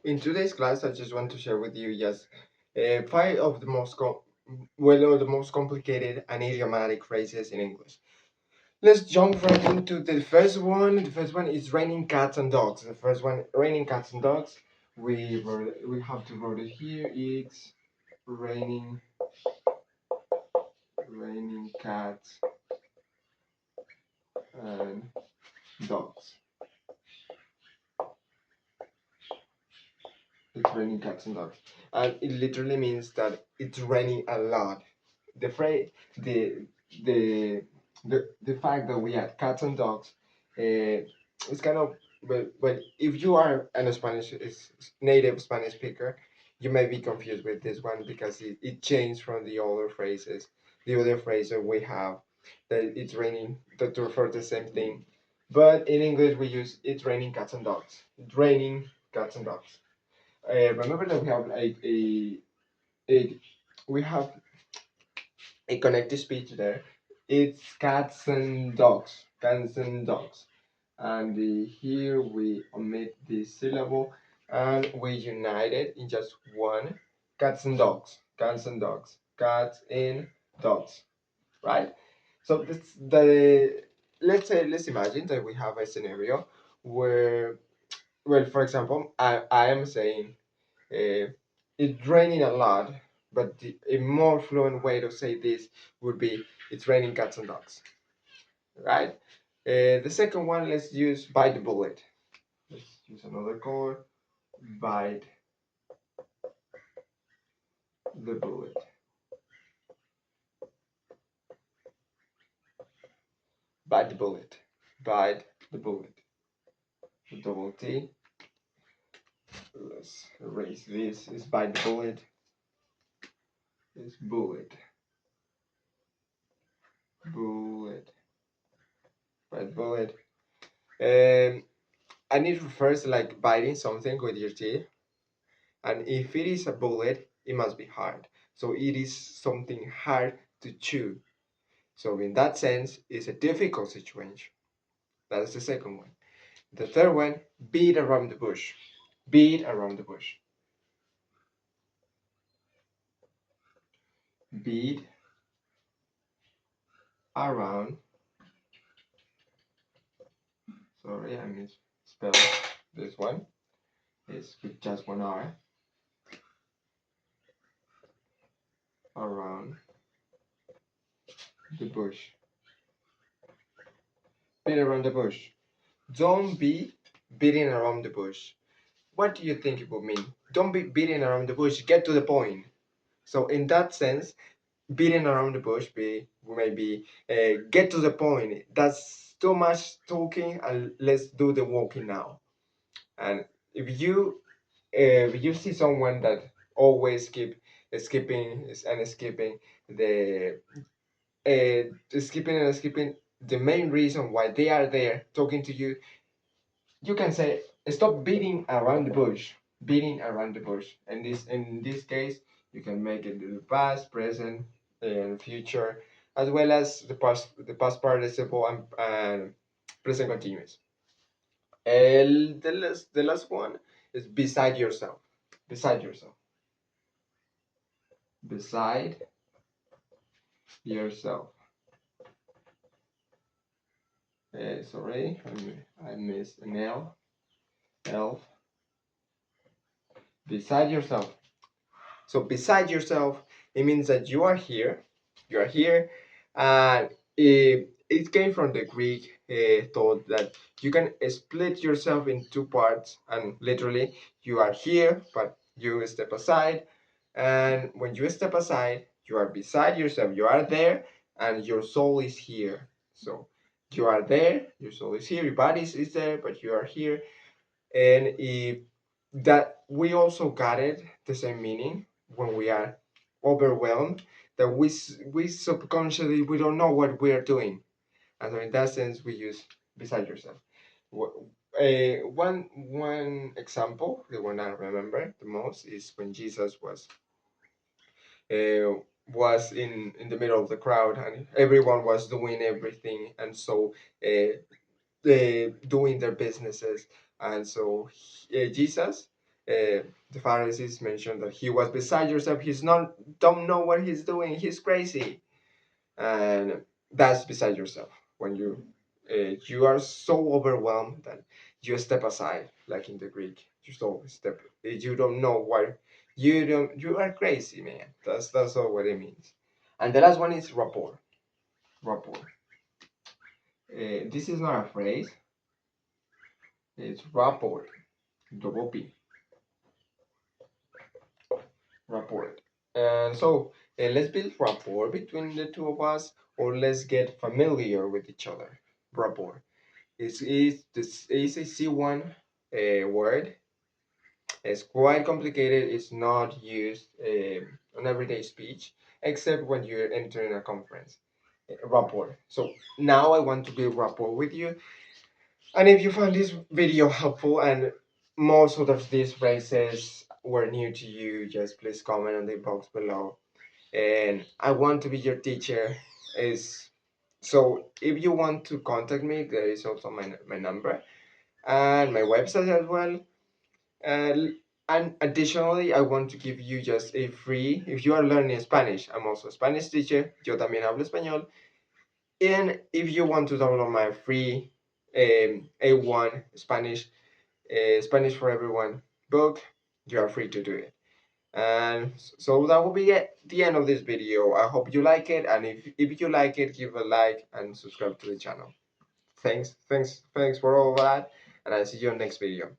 In today's class, I just want to share with you just five of the well, the most complicated and idiomatic phrases in English. Let's jump right into the first one. The first one is raining cats and dogs. The first one, raining cats and dogs. We have to write it here. It's raining cats and dogs. It's raining cats and dogs, and it literally means that it's raining a lot. The phrase, the the fact that we have cats and dogs, it's kind of well. If you are an Spanish native Spanish speaker, you may be confused with this one because it changed from the other phrases. The other phrase that we have that it's raining to refer to the same thing, but in English we use it's raining cats and dogs. It's raining cats and dogs. Remember that we have a we have a connected speech there. It's cats and dogs, cats and dogs. And here we omit the syllable and we unite it in just one. Cats and dogs, cats and dogs, cats and dogs, right? So this the let's imagine that we have a scenario where, well, for example, I am saying it's raining a lot, but a more fluent way to say this would be it's raining cats and dogs, right? The second one, let's use bite the bullet. Let's use another color. Bite the bullet. Bite the bullet. Bite the bullet. Double T. Let's erase this. It's bite the bullet. It's bullet. Bullet. Bite the bullet. And it refers to like biting something with your teeth. And if it is a bullet, it must be hard. So it is something hard to chew. So in that sense, it's a difficult situation. That's the second one. The third one, beat around the bush. Beat around the bush. Beat around. Sorry, I misspelled this one. It's with just one R. Around the bush. Beat around the bush. Don't be beating around the bush. What do you think it would mean? Don't be beating around the bush. Get to the point. So in that sense, beating around the bush be maybe get to the point. That's too much talking, and let's do the walking now. And if you see someone that always keep skipping and skipping the skipping and skipping the main reason why they are there talking to you, you can say stop beating around the bush. Beating around the bush. And this in this case, you can make it the past, present, and future, as well as the past participle and present continuous. The last one is beside yourself. Beside yourself. Beside yourself. Sorry, I missed an L. Elf. Beside yourself. So beside yourself, it means that you are here. You are here, and it came from the Greek thought that you can split yourself in two parts, and literally you are here, but you step aside, and when you step aside, you are beside yourself. You are there, and your soul is here. So you are there, your soul is here, your body is there, but you are here, and if that we also got it the same meaning when we are overwhelmed, that we subconsciously we don't know what we are doing, and so in that sense we use beside yourself. One example, the one I remember the most, is when Jesus uh, was in the middle of the crowd and everyone was doing everything, and so doing their businesses, and so Jesus the Pharisees mentioned that he was beside yourself. He's not don't know what he's doing. He's crazy, and that's beside yourself when you are so overwhelmed that you step aside, like in the Greek. You so step. You don't know why. You are crazy, man. That's all what it means. And the last one is rapport. Rapport. This is not a phrase. It's rapport. Double P. Rapport. And so let's build rapport between the two of us, or let's get familiar with each other. Rapport. It's a C1 word. It's quite complicated. It's not used on everyday speech, except when you're entering a conference. Rapport. So now I want to build rapport with you. And if you found this video helpful and most of these phrases were new to you, just please comment on the box below. And I want to be your teacher. Is so if you want to contact me, there is also my number and my website as well. And additionally, I want to give you just a free, if you are learning Spanish, I'm also a Spanish teacher, yo también hablo español. And if you want to download my free A1 Spanish, Spanish for Everyone book, you are free to do it. And so that will be it, the end of this video. I hope you like it, and if you like it, give a like and subscribe to the channel. Thanks for all of that, and I'll see you in the next video.